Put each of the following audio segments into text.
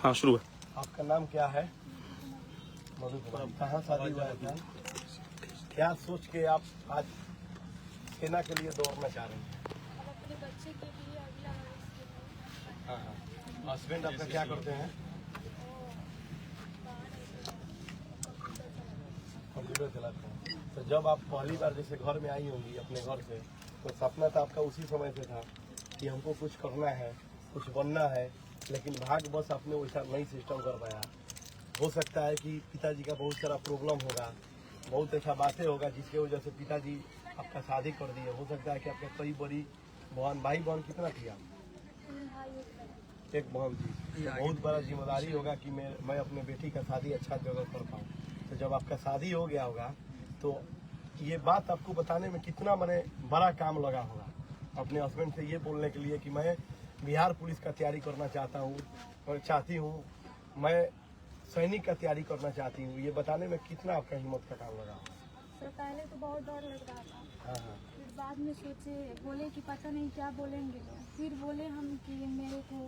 हाँ शुरू है। आपका नाम क्या है? मधुपुरम। कहाँ शादी हुआ है? क्या सोच के आप आज सेना के लिए दौड़ना चाह रहे हैं? अपने बच्चे के लिए अगला भविष्य। हाँ हाँ। हस्बैंड आपका क्या करते हैं? कंप्यूटर चलाते हैं। तो जब आप पहली बार जैसे घर में आई होंगी अपने घर से, तो सपना तो आपका उसी समय से था कि हमको कुछ करना है, कुछ बनना है, लेकिन भाग्य बस आपने वैसा नहीं सिस्टम कर पाया। हो सकता है कि पिताजी का बहुत सारा प्रॉब्लम होगा, बहुत ऐसा बातें होगा जिसकी वजह से पिताजी आपका शादी कर दिए। हो सकता है कि आपके कई बड़ी बहन, भाई बहन कितना थी आप? एक बहन थी। तो बहुत बड़ा जिम्मेदारी होगा कि मैं अपने बेटी का शादी अच्छा जगह कर पाऊँ। तो जब आपका शादी हो गया होगा तो ये बात आपको बताने में कितना मैंने बड़ा काम लगा होगा अपने हस्बैंड से ये बोलने के लिए कि मैं बिहार पुलिस का तैयारी करना चाहती हूँ, मैं सैनिक का तैयारी करना चाहती हूँ। ये बताने में कितना आपका हिम्मत का काम लगा? सर पहले तो बहुत डर लग रहा था। हाँ हाँ। फिर बाद में सोचे, बोले कि पता नहीं क्या बोलेंगे लोग। फिर बोले हम कि मेरे को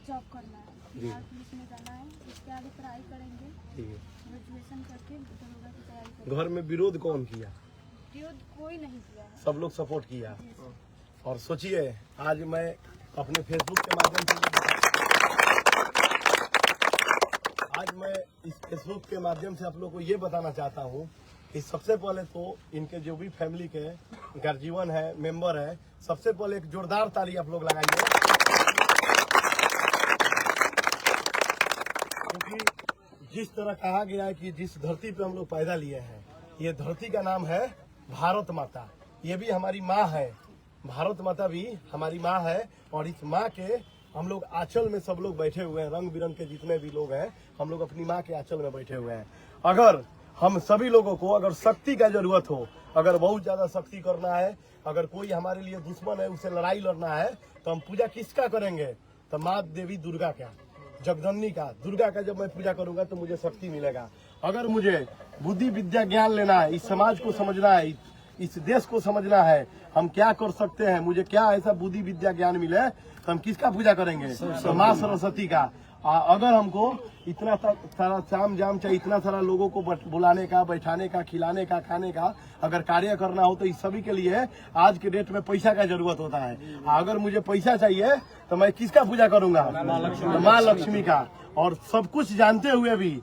जॉब करना है, बिहार पुलिस में जाना है, इसके आगे पढ़ाई करेंगे, ठीक है। ग्रेजुएशन करके दरोगा की तैयारी करेंगे। घर में विरोध कौन किया? विरोध कोई नहीं किया है। सब लोग सपोर्ट किया। जी सर। और सोचिए आज मैं अपने फेसबुक के माध्यम से इस फेसबुक के माध्यम से आप लोग को ये बताना चाहता हूँ कि सबसे पहले तो इनके जो भी फैमिली के गार्जियन है, मेंबर है, सबसे पहले एक जोरदार ताली आप लोग लगाइए, क्योंकि जिस तरह कहा गया है कि जिस धरती पे हम लोग पैदा लिए हैं, ये धरती का नाम है भारत माता। ये भी हमारी माँ है, भारत माता भी हमारी माँ है। और इस माँ के हम लोग आंचल में सब लोग बैठे हुए हैं, रंग बिरंग के जितने भी लोग हैं, हम लोग अपनी माँ के आंचल में बैठे हुए हैं। अगर हम सभी लोगों को अगर शक्ति का जरूरत हो, अगर बहुत ज्यादा शक्ति करना है, अगर कोई हमारे लिए दुश्मन है, उसे लड़ाई लड़ना है, तो हम पूजा किसका करेंगे? तो माँ देवी दुर्गा का, जगदन्नी का, दुर्गा का जब मैं पूजा करूंगा तो मुझे शक्ति मिलेगा। अगर मुझे बुद्धि विद्या ज्ञान लेना है, इस समाज को समझना है, इस देश को समझना है, हम क्या कर सकते हैं, मुझे क्या ऐसा बुद्धि विद्या ज्ञान मिले, तो हम किसका पूजा करेंगे? तो माँ सरस्वती का। अगर हमको इतना सारा साम जाम चाहिए, इतना सारा लोगों को बुलाने का, बैठाने का, खिलाने का, खाने का अगर कार्य करना हो, तो इस सभी के लिए आज के डेट में पैसा का जरूरत होता है। अगर मुझे पैसा चाहिए तो मैं किसका पूजा करूंगा? माँ लक्ष्मी का। और सब कुछ जानते हुए भी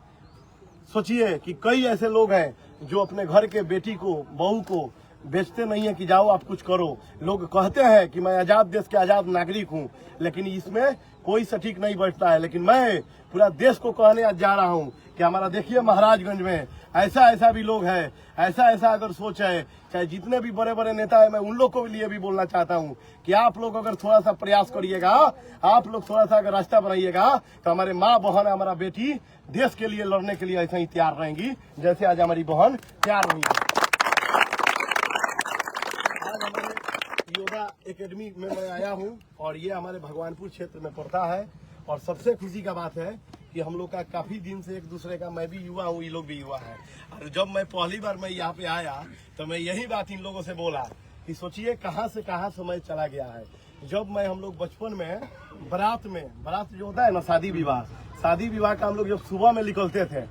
सोचिए कि कई ऐसे लोग हैं जो अपने घर के बेटी को, बहू को बेचते नहीं है कि जाओ आप कुछ करो। लोग कहते हैं कि मैं आजाद देश के आजाद नागरिक हूं, लेकिन इसमें कोई सटीक नहीं बैठता है। लेकिन मैं पूरा देश को कहने आज जा रहा हूं कि हमारा देखिए महाराजगंज में ऐसा भी लोग है, ऐसा अगर सोच है, चाहे जितने भी बड़े बड़े नेता है, मैं उन लोग को लिए भी बोलना चाहता हूं कि आप लोग अगर थोड़ा सा प्रयास करिएगा, आप लोग थोड़ा सा अगर रास्ता बनाइएगा, तो हमारे माँ बहन, हमारा बेटी देश के लिए लड़ने के लिए ऐसा ही तैयार रहेंगी जैसे आज हमारी बहन तैयार हुई है। आज हमारे योगा एकेडमी में मैं आया हूं और ये हमारे भगवानपुर क्षेत्र में पड़ता है। और सबसे खुशी का बात है कि हम लोग का काफी दिन से एक दूसरे का, मैं भी युवा हूँ, ये लोग भी युवा है। और जब मैं पहली बार मैं यहाँ पे आया तो मैं यही बात इन लोगों से बोला कि सोचिए कहाँ से कहाँ समय चला गया है। जब हम लोग बचपन में बारात जो होता है ना, शादी विवाह का हम लोग जब सुबह में निकलते थे,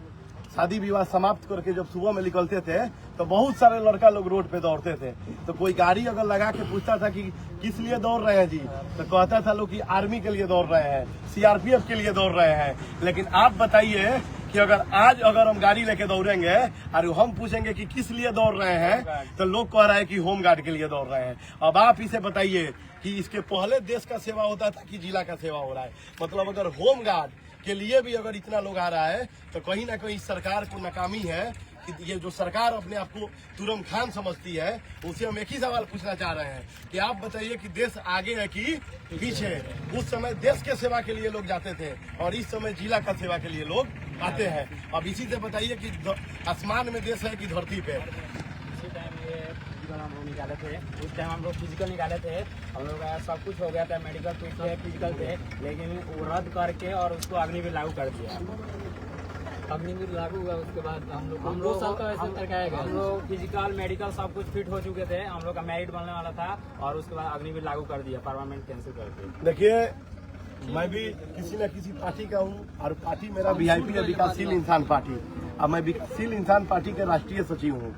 शादी विवाह समाप्त करके जब सुबह में निकलते थे, तो बहुत सारे लड़का लोग रोड पे दौड़ते थे। तो कोई गाड़ी अगर लगा के पूछता था कि किस लिए दौड़ रहे हैं जी, तो कहता था लोग कि आर्मी के लिए दौड़ रहे हैं, सीआरपीएफ के लिए दौड़ रहे हैं। लेकिन आप बताइए कि आज अगर हम गाड़ी लेके दौड़ेंगे और हम पूछेंगे कि किस लिए दौड़ रहे हैं, तो लोग कह रहे हैं कि होम गार्ड के लिए दौड़ रहे हैं। अब आप इसे बताइए कि इसके पहले देश का सेवा होता था कि जिला का सेवा हो रहा है। मतलब अगर होम गार्ड के लिए भी अगर इतना लोग आ रहा है, तो कहीं ना कहीं सरकार को नाकामी है कि ये जो सरकार अपने आप को तुरम खान समझती है, उसे हम एक ही सवाल पूछना चाह रहे हैं कि आप बताइए कि देश आगे है कि पीछे? उस समय देश के सेवा के लिए लोग जाते थे और इस समय जिला का सेवा के लिए लोग आते हैं। अब इसी से बताइए कि आसमान में देश है कि धरती पे? इसी टाइम ये फिजिकल हम लोग निकाले थे, उस टाइम हम लोग फिजिकल निकाले थे, हम लोग का सब कुछ हो गया था, मेडिकल थे, फिजिकल थे, लेकिन वो रद्द करके और उसको अग्निवीर लागू कर दिया। अग्निवीर लागू हुआ, उसके बाद हम लोग हम लोग फिजिकल मेडिकल सब कुछ फिट हो चुके थे, हम लोग का मेरिट बनने वाला था और उसके बाद अग्निवीर लागू कर दिया, परमानेंट कैंसिल कर दिया। देखिए मैं भी किसी न किसी पार्टी का हूँ और पार्टी मेरा वीआईपी है, विकासशील इंसान पार्टी। अब मैं विकासशील इंसान पार्टी के राष्ट्रीय सचिव हूँ।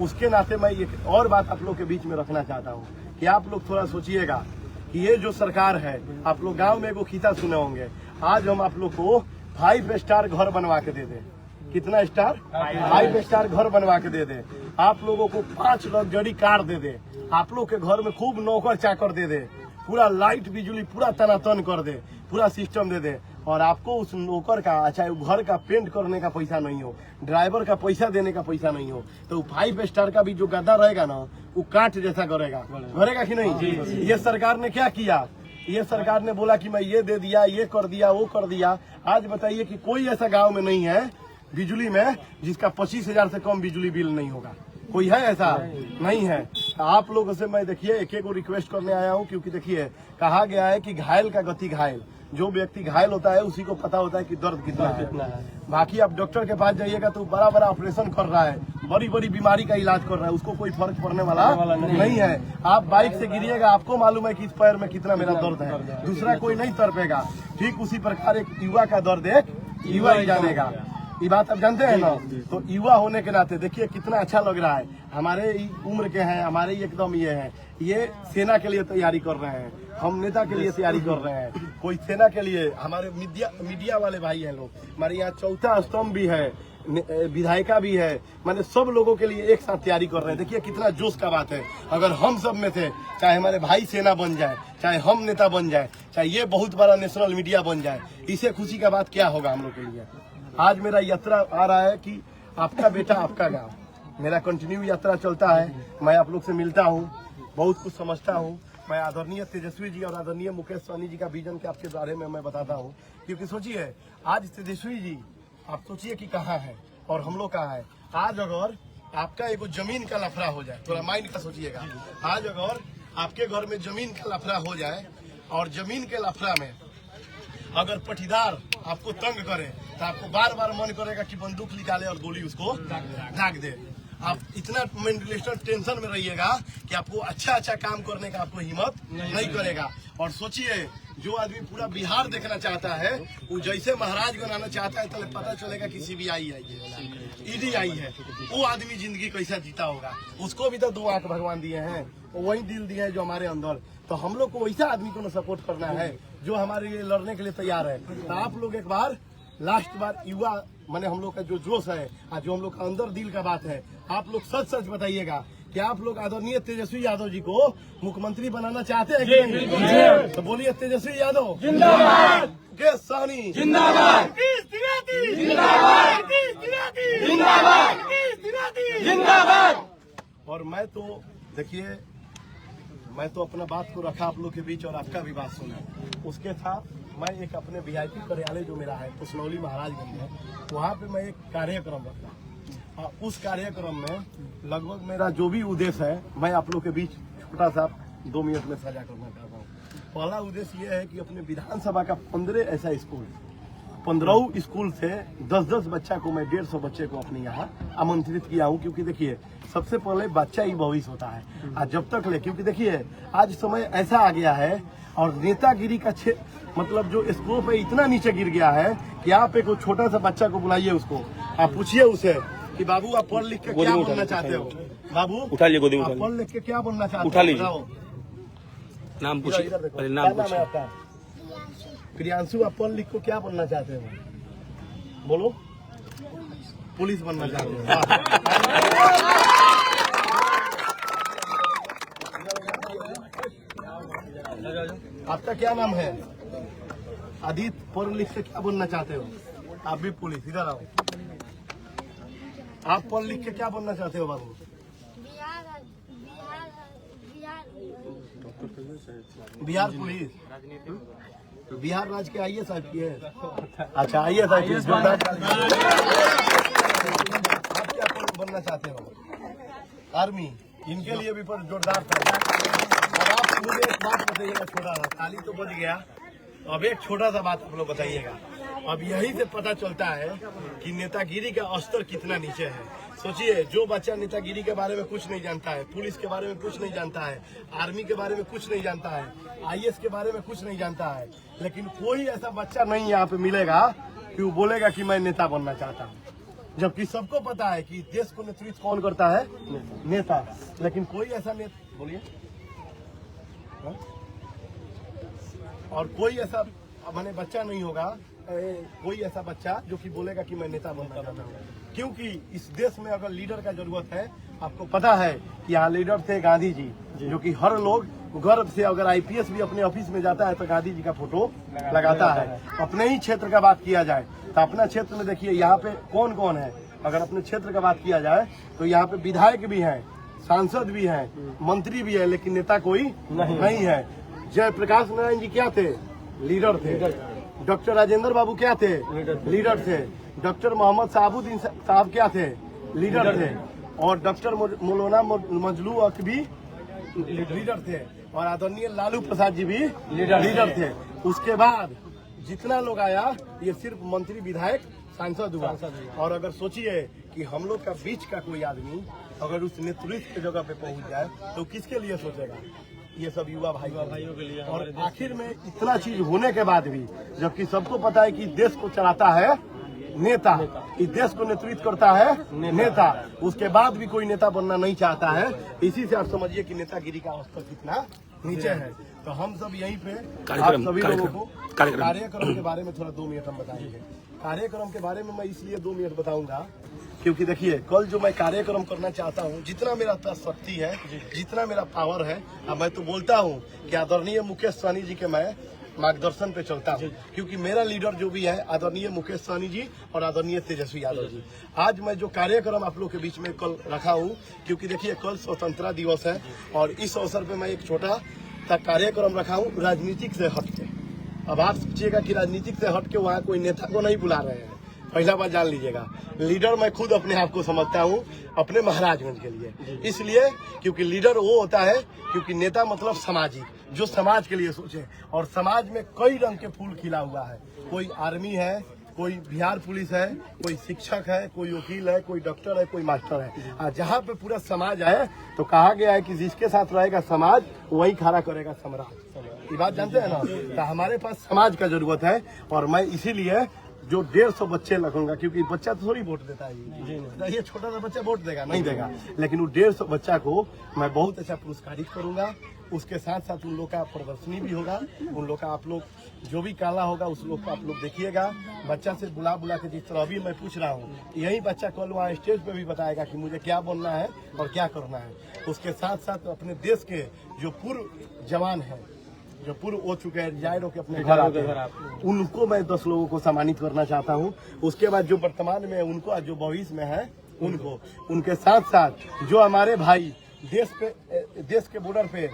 उसके नाते मैं एक और बात आप लोग के बीच में रखना चाहता हूँ कि आप लोग थोड़ा सोचिएगा कि ये जो सरकार है, आप लोग गांव में एगो खिस्सा सुने होंगे, आज हम आप लोग को 5 स्टार घर बनवा के दे दे। कितना स्टार? 5 स्टार घर बनवा के दे दे। आप लोगों को 5 लग्जरी कार दे दे। आप लोग के घर में खूब नौकर चाकर दे दे, पूरा लाइट बिजली पूरा तनातन कर दे, पूरा सिस्टम दे दे। और आपको उस नौकर का, चाहे घर का पेंट करने का पैसा नहीं हो, ड्राइवर का पैसा देने का पैसा नहीं हो, तो 5 स्टार का भी जो गद्दा रहेगा ना, वो कांट जैसा करेगा कि नहीं? ये सरकार ने क्या किया? ये सरकार ने बोला कि मैं ये दे दिया, ये कर दिया, वो कर दिया। आज बताइए कि कोई ऐसा गांव में नहीं है बिजली में जिसका 25,000 से कम बिजली बिल नहीं होगा। कोई है ऐसा? नहीं है। आप लोगों से मैं देखिए एक रिक्वेस्ट करने आया हूँ, क्योंकि देखिए कहा गया है कि घायल का गति घायल। जो व्यक्ति घायल होता है उसी को पता होता है कि दर्द कितना है। बाकी आप डॉक्टर के पास जाइएगा तो बड़ा बड़ा ऑपरेशन कर रहा है, बड़ी बड़ी बीमारी का इलाज कर रहा है, उसको कोई फर्क पड़ने वाला नहीं है। आप बाइक से गिरिएगा, आपको मालूम है कि इस पैर में कितना मेरा दर्द है, दूसरा कोई नहीं तड़पेगा। ठीक उसी प्रकार एक युवा का दर्द एक युवा ही जानेगा। ये बात आप जानते हैं ना? तो युवा होने के नाते देखिए कितना अच्छा लग रहा है। हमारे उम्र के हैं, हमारे एकदम ये हैं, ये सेना के लिए तैयारी कर रहे हैं, हम नेता के लिए तैयारी कर रहे हैं, कोई सेना के लिए। हमारे मीडिया वाले भाई हैं लोग, हमारे यहाँ चौथा स्तंभ भी है, विधायिका भी है, मैंने सब लोगों के लिए एक साथ तैयारी कर रहे हैं। देखिए कितना जोश का बात है। अगर हम सब में थे, चाहे हमारे भाई सेना बन जाए, चाहे हम नेता बन जाए, चाहे ये बहुत बड़ा नेशनल मीडिया बन जाए, इससे खुशी का बात क्या होगा हम लोग के लिए? आज मेरा यात्रा आ रहा है कि आपका बेटा आपका गांव, मेरा कंटिन्यू यात्रा चलता है। मैं आप लोग से मिलता हूँ, बहुत कुछ समझता हूँ। मैं आदरणीय तेजस्वी जी और आदरणीय मुकेश सहनी जी का विजन के आपके बारे में मैं बताता हूँ, क्योंकि सोचिए आज तेजस्वी जी आप सोचिए कि कहाँ है और हम लोग कहाँ है। आज अगर आपका एक जमीन का लफड़ा हो जाए, थोड़ा माइंड का सोचिएगा, आज अगर आपके घर में जमीन का लफड़ा हो जाए और जमीन के लफड़ा में अगर पटीदार आपको तंग करे तो आपको बार बार मन करेगा कि बंदूक निकाले और गोली उसको दाग दे। आप इतना मेंटल टेंशन में रहिएगा कि आपको अच्छा काम करने का आपको हिम्मत नहीं करेगा। और सोचिए जो आदमी पूरा बिहार देखना चाहता है, वो जैसे महाराज बनाना चाहता है, तो पता चलेगा कि सीबीआई आई है, ईडी आई है, वो आदमी जिंदगी कैसा जीता होगा। उसको भी तो 2 आंख भगवान दिए हैं, वही दिल दिए हैं जो हमारे अंदर। तो हम लोग को वैसा आदमी को सपोर्ट करना है जो हमारे लिए लड़ने के लिए तैयार है। तो आप लोग एक बार लास्ट बार युवा माने हम लोग का जो जोश है, जो हम लोग का अंदर दिल का बात है, आप लोग सच सच बताइएगा कि आप लोग आदरणीय तेजस्वी यादव जी को मुख्यमंत्री बनाना चाहते हैं कि नहीं? तो बोलिए तेजस्वी यादव जिंदाबाद, मुकेश सहनी जिंदाबाद, जिंदाबाद। और मैं तो देखिए मैं तो अपना बात को रखा आप लोग के बीच और आपका भी बात सुना। उसके साथ मैं एक अपने वीआईपी कार्यालय जो मेरा है पुसनौली महाराजगंज में, वहाँ पे मैं एक कार्यक्रम रखा और उस कार्यक्रम में लगभग मेरा जो भी उद्देश्य है मैं आप लोग के बीच छोटा सा 2 मिनट में साझा करना चाहता हूँ। पहला उद्देश्य ये है कि अपने विधानसभा का 15 ऐसा स्कूल, 15 स्कूल से 10-10 बच्चा को मैं 150 बच्चे को अपने यहाँ आमंत्रित किया हूँ। क्योंकि देखिए सबसे पहले बच्चा ही भविष्य होता है, आज जब तक ले, क्योंकि देखिए आज समय ऐसा आ गया है और नेतागिरी का मतलब जो स्कोप है इतना नीचे गिर गया है कि आप एक छोटा सा बच्चा को बुलाइए, उसको आप पूछिए उसे कि बाबू आप पढ़ लिख के क्या बनना चाहते हो? बाबू उठा लिए गोदी, पढ़ लिख के क्या बनना चाहते हो? नाम पूछिए, नाम है आपका? प्रियांशु, आप पढ़ लिख को क्या बनना चाहते हो? बोलो। पुलिस बनना चाहते हो? आपका क्या नाम है? आदित्य, पढ़ लिख के क्या बनना चाहते हो? आप भी पुलिस, इधर आओ। आप पढ़ लिख के क्या बनना चाहते हो बाबू? बिहार पुलिस, बिहार राज्य के आईएएस IPS। अच्छा आईएएस IPS। आप क्या बनना चाहते हो? आर्मी। इनके लिए भी पर जोरदार था। और आप मुझे एक बात बताइएगा, छोटा सा, ताली तो बज गया, अब एक छोटा सा बात आप लोग बताइएगा। अब यही से पता चलता है कि नेतागिरी का स्तर कितना नीचे है। सोचिए, जो बच्चा नेतागिरी के बारे में कुछ नहीं जानता है, पुलिस के बारे में कुछ नहीं जानता है, आर्मी के बारे में कुछ नहीं जानता है, IAS के बारे में कुछ नहीं जानता है, लेकिन कोई ऐसा बच्चा नहीं यहाँ पे मिलेगा कि वो बोलेगा कि मैं नेता बनना चाहता हूँ, जबकि सबको पता है कि देश को नेतृत्व कौन करता है, नेता। लेकिन कोई ऐसा नेता, बोलिए, और कोई ऐसा मैंने बच्चा नहीं होगा, कोई ऐसा बच्चा जो कि बोलेगा कि मैं नेता बनना चाहता हूँ, क्योंकि इस देश में अगर लीडर का जरूरत है, आपको पता है कि यहाँ लीडर थे गांधी जी, जो कि हर लोग गर्व से, अगर IPS भी अपने ऑफिस में जाता है तो गांधी जी का फोटो लगाता है। अपने ही क्षेत्र का बात किया जाए तो अपना क्षेत्र में देखिए यहाँ पे कौन कौन है। अगर अपने क्षेत्र का बात किया जाए तो यहाँ पे विधायक भी हैं, सांसद भी हैं, मंत्री भी है, लेकिन नेता कोई नहीं है। जयप्रकाश नारायण जी क्या थे, लीडर थे। डॉक्टर राजेंद्र बाबू क्या थे, लीडर थे। डॉक्टर मोहम्मद शहाबुद्दीन साहब क्या थे, लीडर थे। और डॉक्टर मौलाना मजलू हक भी लीडर थे, और आदरणीय लालू प्रसाद जी भी लीडर थे। उसके बाद जितना लोग आया, ये सिर्फ मंत्री, विधायक, सांसद हुआ। और अगर सोचिए कि हम लोग का बीच का कोई आदमी अगर उस नेतृत्व की जगह पे पहुंच जाए तो किसके लिए सोचेगा, ये सब युवा भाइयों के लिए। और आखिर में इतना चीज होने के बाद भी, जबकि सबको पता है कि देश को चलाता है नेता, इस देश को नेतृत्व करता है नेता, उसके बाद भी कोई नेता बनना नहीं चाहता है। इसी से आप समझिए कि नेतागिरी का स्तर कितना नीचे है। तो हम सब यहीं पे आप सभी लोगों को कार्यक्रम के बारे में थोड़ा 2 मिनट हम बताएंगे। कार्यक्रम के बारे में मैं इसलिए 2 मिनट बताऊंगा क्योंकि देखिए, कल जो मैं कार्यक्रम करना चाहता हूँ, जितना मेरा पास शक्ति है, जितना मेरा पावर है, अब मैं तो बोलता हूँ कि आदरणीय मुकेश सहनी जी के मैं मार्गदर्शन पे चलता हूँ, क्योंकि मेरा लीडर जो भी है आदरणीय मुकेश सहनी जी और आदरणीय तेजस्वी यादव जी। आज मैं जो कार्यक्रम आप लोग के बीच में कल रखा हूँ, क्योंकि देखिए कल स्वतंत्रता दिवस है, और इस अवसर पे मैं एक छोटा सा कार्यक्रम रखा हूँ राजनीतिक से हटके। अब आप सोचिएगा कि राजनीतिक से हटके वहाँ कोई नेता को नहीं बुला रहे हैं, पहला बात जान लीजिएगा। लीडर मैं खुद अपने आप को समझता हूँ अपने महाराजगंज के लिए, इसलिए क्योंकि लीडर वो होता है, क्योंकि नेता मतलब सामाजिक, जो समाज के लिए सोचे। और समाज में कई रंग के फूल खिला हुआ है, कोई आर्मी है, कोई बिहार पुलिस है, कोई शिक्षक है, कोई वकील है, कोई डॉक्टर है, कोई मास्टर है। और जहाँ पे पूरा समाज है तो कहा गया है कि जिसके साथ रहेगा समाज वही खड़ा करेगा सम्राट। ये बात जानते हैं ना। तो हमारे पास समाज का जरूरत है, और मैं इसीलिए जो 150 बच्चे लगूंगा, क्योंकि बच्चा तो थोड़ी वोट देता है, ये छोटा सा बच्चा वोट देगा नहीं देगा, लेकिन वो 150 बच्चा को मैं बहुत अच्छा पुरस्कारित करूंगा। उसके साथ साथ उन लोग का प्रदर्शनी भी होगा, उन लोग का आप लोग जो भी काला होगा उस लोग को आप लोग देखिएगा। बच्चा से बुला के जिस तरह अभी मैं पूछ रहा हूँ, यही बच्चा कल वहाँ स्टेज पे भी बताएगा कि मुझे क्या बनना है और क्या करना है। उसके साथ साथ अपने देश के जो पूर्व जवान है, जो पूर्व हो चुके हैं, रिटायर होकर अपने घर आते हैं, उनको मैं 10 लोगों को सम्मानित करना चाहता हूँ। उसके बाद जो वर्तमान में उनको, जो भविष्य में है उनको, उनके साथ साथ जो हमारे भाई देश के बॉर्डर पे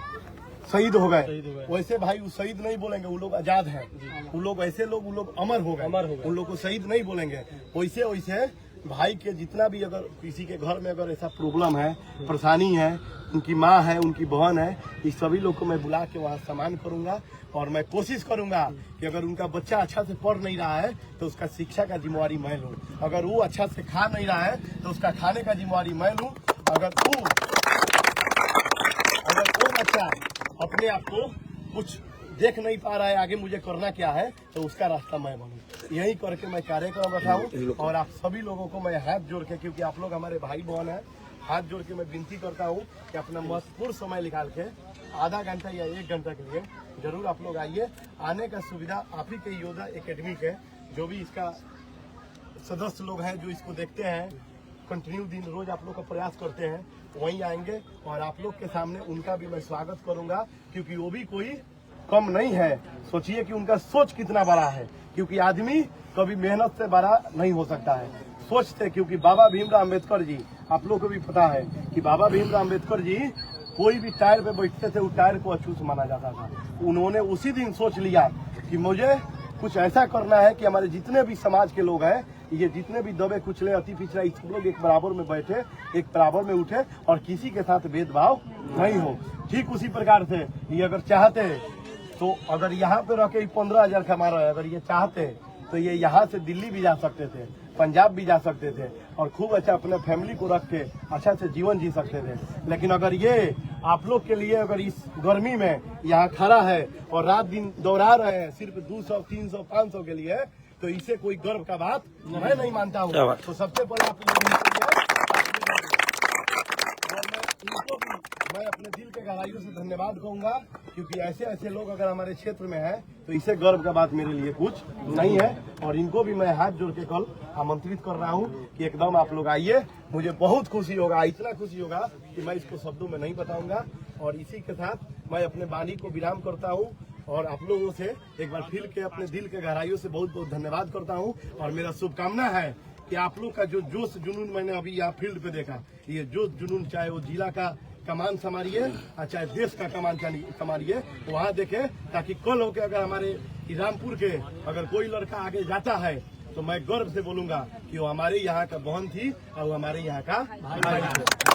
शहीद हो गए, वैसे भाई वो शहीद नहीं बोलेंगे, वो लोग आजाद हैं, वो लोग ऐसे लोग, वो लोग अमर हो गए, उन लोग को शहीद नहीं बोलेंगे। वैसे वैसे भाई के जितना भी, अगर किसी के घर में अगर ऐसा प्रॉब्लम है, परेशानी है, उनकी माँ है, उनकी बहन है, इस सभी लोग को मैं बुला के वहाँ सम्मान करूंगा। और मैं कोशिश करूंगा कि अगर उनका बच्चा अच्छा से पढ़ नहीं रहा है तो उसका शिक्षा का जिम्मेवारी मैं लूँ, अगर वो अच्छा से खा नहीं रहा है तो उसका खाने का जिम्मेवारी मैं लूँ, अगर वो बच्चा अपने आप को कुछ देख नहीं पा रहा है, आगे मुझे करना क्या है, तो उसका रास्ता मैं बनूं। यही करके मैं कार्यक्रम रखा हूँ। और आप सभी लोगों को मैं हाथ जोड़ के, क्योंकि आप लोग हमारे भाई बहन हैं, हाथ जोड़ के मैं विनती करता हूँ कि अपना महत्वपूर्ण समय निकाल के आधा घंटा या 1 घंटा के लिए जरूर आप लोग आइए। आने का सुविधा आप ही के योद्धा एकेडमी के जो भी इसका सदस्य लोग हैं, जो इसको देखते हैं, कंटिन्यू दिन रोज आप लोग का प्रयास करते हैं, वहीं आएंगे। और आप लोग के सामने उनका भी मैं स्वागत करूंगा, क्योंकि वो भी कोई कम नहीं है। सोचिए कि उनका सोच कितना बड़ा है, क्योंकि आदमी कभी मेहनत से बड़ा नहीं हो सकता है, सोच से। क्योंकि बाबा भीमराव अम्बेडकर जी, आप लोग को भी पता है कि बाबा भीमराव अम्बेडकर जी कोई भी टायर पे बैठते थे, वो टायर को अछूत माना जाता था। उन्होंने उसी दिन सोच लिया कि मुझे कुछ ऐसा करना है कि हमारे जितने भी समाज के लोग हैं, ये जितने भी दबे कुचले, अति पिछड़ा, सब लोग एक बराबर में बैठे, एक बराबर में उठे, और किसी के साथ भेदभाव नहीं हो। ठीक उसी प्रकार से ये अगर चाहते तो, अगर यहाँ पे रह के 15,000 कमा रहे हैं, अगर ये चाहते तो ये यहाँ से दिल्ली भी जा सकते थे, पंजाब भी जा सकते थे और खूब अच्छा अपने फैमिली को रख के अच्छा से जीवन जी सकते थे। लेकिन अगर ये आप लोग के लिए अगर इस गर्मी में यहाँ खड़ा है और रात दिन दौड़ा रहे हैं सिर्फ 200, 300, 500 के लिए, तो इसे कोई गर्व का बात मैं नहीं मानता हूँ। तो सबसे पहले आप लोग इनको भी मैं अपने दिल के गहराइयों से धन्यवाद कहूंगा, क्योंकि ऐसे ऐसे लोग अगर हमारे क्षेत्र में हैं तो इससे गर्व का बात मेरे लिए कुछ नहीं है। और इनको भी मैं हाथ जोड़ के कल आमंत्रित कर रहा हूं कि एकदम आप लोग आइए, मुझे बहुत खुशी होगा, इतना खुशी होगा कि मैं इसको शब्दों में नहीं बताऊंगा। और इसी के साथ मैं अपने वाणी को विराम करता हूं और आप लोगों से एक बार फिर के अपने दिल के गहराइयों से बहुत बहुत धन्यवाद करता हूं। और मेरा शुभकामना है कि आप लोग का जो जोश जुनून मैंने अभी यहाँ फील्ड पे देखा, ये जोश जुनून चाहे वो जिला का कमान संभालिए और चाहे देश का कमान संभालिए, वहाँ देखे, ताकि कल होके अगर हमारे रामपुर के अगर कोई लड़का आगे जाता है तो मैं गर्व से बोलूंगा कि वो हमारे यहाँ का बहन थी और वो हमारे यहाँ का भाई था।